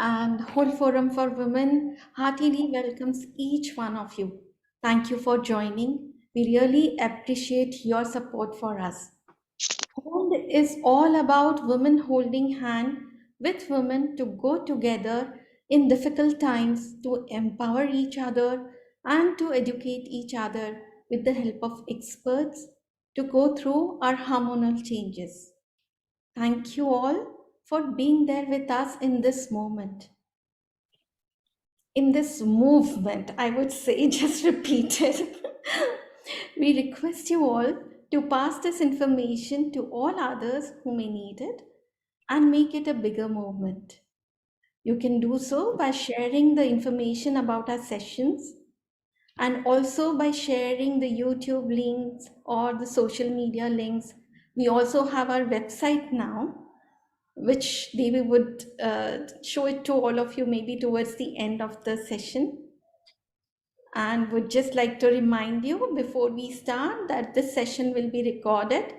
and Whole Forum for Women heartily welcomes each one of you. Thank you for joining. We really appreciate your support for us. Hold is all about women holding hand with women to go together in difficult times to empower each other and to educate each other with the help of experts to go through our hormonal changes. Thank you all for being there with us in this moment. In this movement, I would say, just repeat it. We request you all to pass this information to all others who may need it and make it a bigger movement. You can do so by sharing the information about our sessions and also by sharing the YouTube links or the social media links. We also have our website now, which Devi would show it to all of you maybe towards the end of the session. And would just like to remind you before we start that this session will be recorded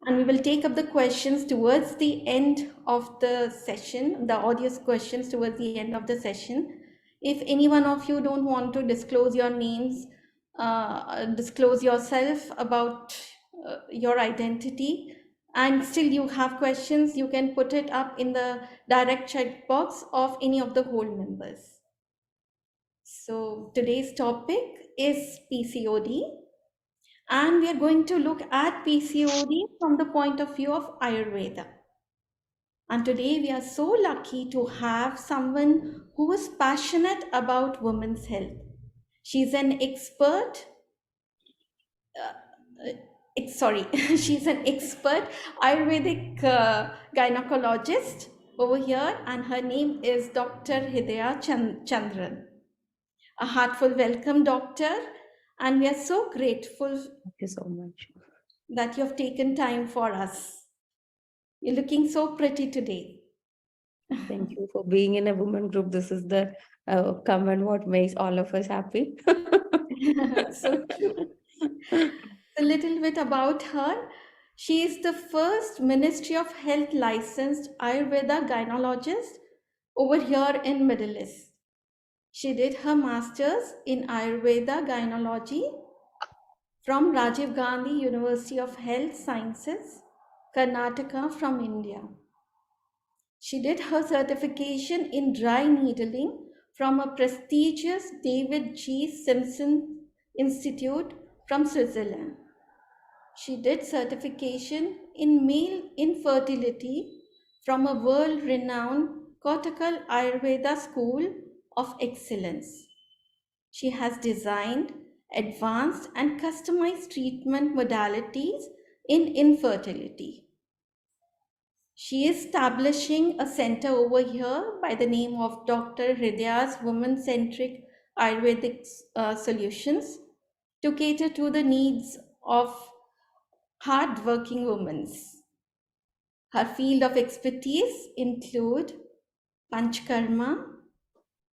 and we will take up the questions towards the end of the session, the audio questions towards the end of the session. If any one of you don't want to disclose your names, disclose yourself about your identity, and still you have questions, you can put it up in the direct chat box of any of the whole members. So today's topic is PCOD, and we are going to look at PCOD from the point of view of Ayurveda. And today we are so lucky to have someone who is passionate about women's health. She's an expert, sorry, she's an expert Ayurvedic gynecologist over here, and her name is Dr. Hidaya Chandran. A heartful welcome, Doctor, and we are so grateful Thank you so much. that you have taken time for us. You're looking so pretty today. Thank you for being in a women group. This is the comment what makes all of us happy. So true. A little bit about her. She is the first Ministry of Health licensed Ayurveda gynecologist over here in Middle East. She did her master's in Ayurveda gynecology from Rajiv Gandhi University of Health Sciences, Karnataka from India. She did her certification in dry needling from a prestigious David G. Simpson Institute from Switzerland. She did certification in male infertility from a world-renowned Kottakkal Ayurveda School of Excellence. She has designed advanced and customized treatment modalities in infertility. She is establishing a center over here by the name of Dr. Hridaya's Women-Centric Ayurvedic Solutions to cater to the needs of hard-working women. Her field of expertise include Panchkarma,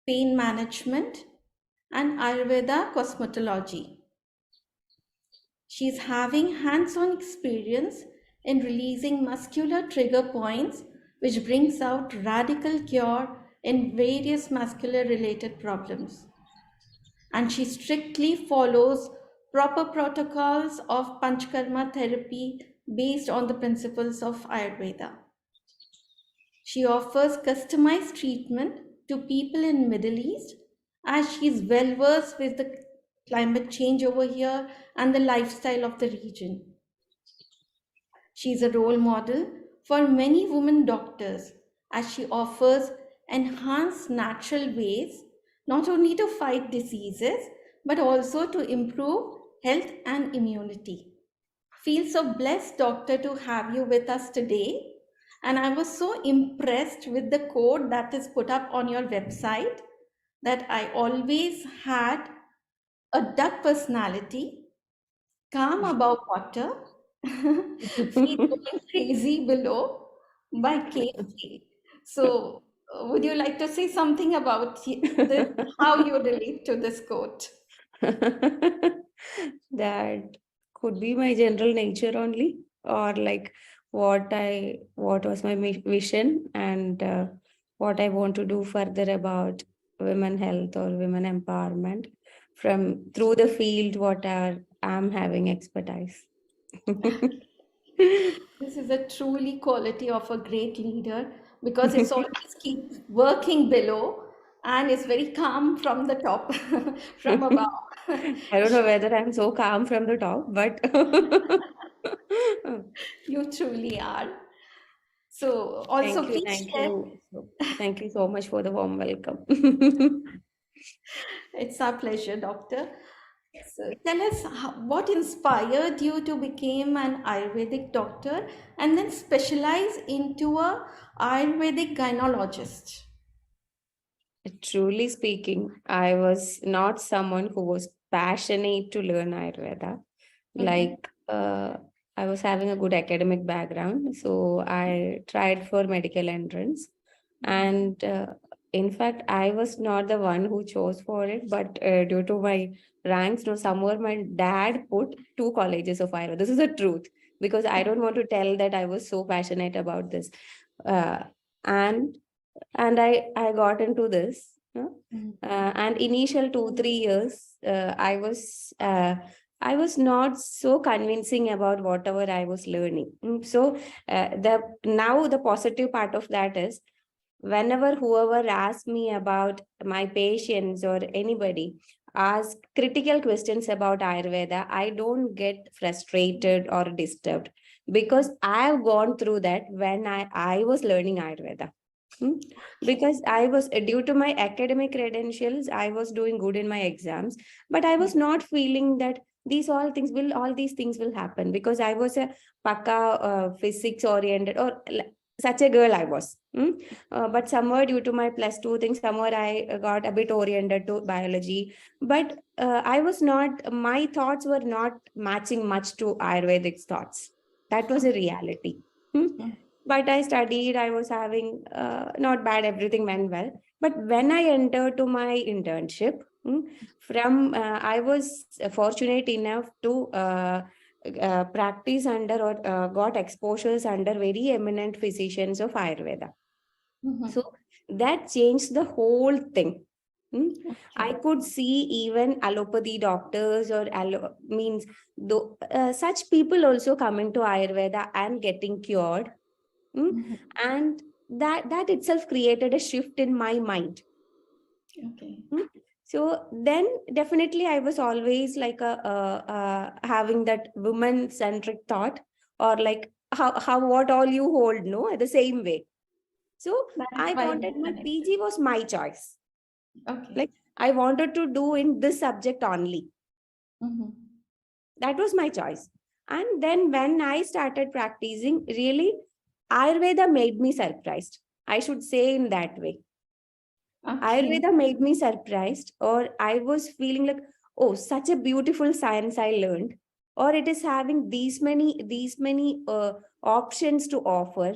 pain management, and Ayurveda cosmetology. She is having hands-on experience in releasing muscular trigger points, which brings out radical cure in various muscular related problems. And she strictly follows proper protocols of Panchkarma therapy based on the principles of Ayurveda. She offers customized treatment to people in Middle East as she is well versed with the climate change over here and the lifestyle of the region. She is a role model for many women doctors as she offers enhanced natural ways not only to fight diseases but also to improve health and immunity. Feel so blessed, doctor, to have you with us today. And I was so impressed with the code that is put up on your website that I always had a duck personality, calm above water, feet going crazy below by KK. So, would you like to say something about this, how you relate to this quote? That could be my general nature only, or like what was my vision, and what I want to do further about women health or women empowerment from through the field what are I'm having expertise. This is a truly quality of a great leader because it's always keep working below and is very calm from the top, from above. I don't know whether I'm so calm from the top, but You truly are. So also thank you, please thank share. you. Thank you so much for the warm welcome. It's our pleasure, Doctor. So tell us what inspired you to become an Ayurvedic doctor and then specialize into a Ayurvedic gynecologist. Truly speaking, I was not someone who was passionate to learn Ayurveda. Mhm, Like, I was having a good academic background, so I tried for medical entrance. mhm, And in fact, I was not the one who chose for it, but due to my ranks, no, somewhere my dad put two colleges of Ayurveda. This is the truth because I don't want to tell that I was so passionate about this. Uh, and I got into this. mhm, And initial 2 3 years, I was not so convincing about whatever I was learning. So the now the positive part of that is whenever whoever asks me about my patients or anybody ask critical questions about Ayurveda, I don't get frustrated or disturbed because I've gone through that when I was learning Ayurveda. Hmm. okay. Because I was, due to my academic credentials, I was doing good in my exams, but I was not feeling that all these things will happen because I was a paka physics oriented or such a girl I was. But somewhere due to my plus two thing, somewhere I got a bit oriented to biology. But I was not, my thoughts were not matching much to Ayurvedic thoughts. That was a reality. Hmm. Mhm, But I studied, I was having not bad, everything went well. But when I entered to my internship, I was fortunate enough to practice under or got exposures under very eminent physicians of Ayurveda. mhm, So that changed the whole thing. Hmm. I okay. could see even allopathy doctors or means though such people also coming to Ayurveda and getting cured. Hmm. Mhm, And that itself created a shift in my mind. okay. Hmm. So then definitely I was always like having that woman centric thought or like how what all you hold no the same way. So That is I why wanted you my connected. PG was my choice. Okay. Like I wanted to do in this subject only. Mhm, That was my choice. And then when I started practicing, really, Ayurveda made me surprised. I should say in that way. okay. Ayurveda made me surprised, or I was feeling like, oh, such a beautiful science I learned, or it is having these many options to offer,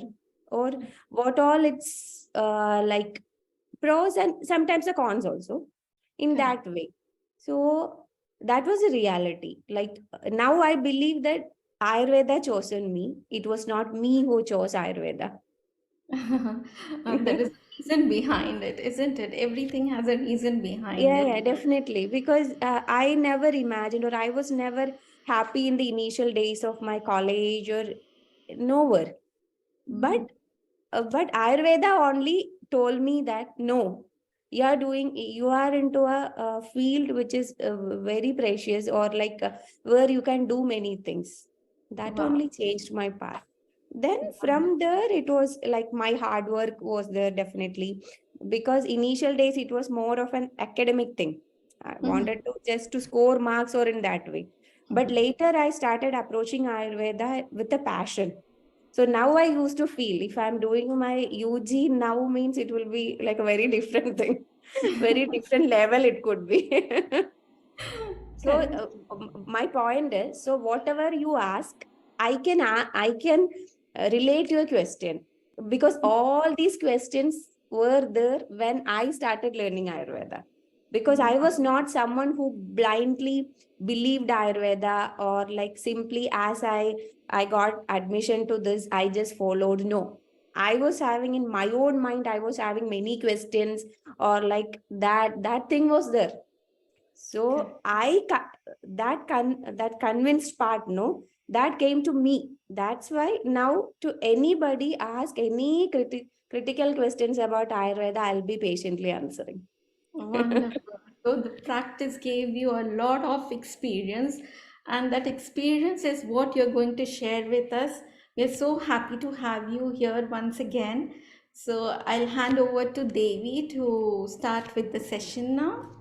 or what all it's like pros and sometimes the cons also in Correct. that way. So that was a reality. Like now I believe that Ayurveda chosen me. It was not me who chose Ayurveda. There is a reason behind it, isn't it? Everything has a reason behind Yeah, it. yeah, definitely. Because I never imagined, or I was never happy in the initial days of my college or nowhere. But Mhm. but Ayurveda only told me that no, you are into a field which is very precious, or like where you can do many things. That Wow. only changed my path. Then Wow. from there, it was like my hard work was there definitely because initial days it was more of an academic thing. I Mhm, wanted to just to score marks or in that way. But mhm. later I started approaching Ayurveda with a passion. So now I used to feel if I'm doing my UG now means it will be like a very different thing, very different level it could be. So Correct. my point is, so whatever you ask, I can relate your question because all these questions were there when I started learning Ayurveda. Because I Wow. was not someone who blindly believed Ayurveda or like simply as I got admission to this, I just followed. No, I was having in my own mind, I was having many questions, or like that thing was there. So Correct. that convinced part, no, that came to me. That's why now to anybody ask any critical questions about Ayurveda, I'll be patiently answering. Wonderful. So the practice gave you a lot of experience, and that experience is what you're going to share with us. We're so happy to have you here once again. So I'll hand over to Devi to start with the session now.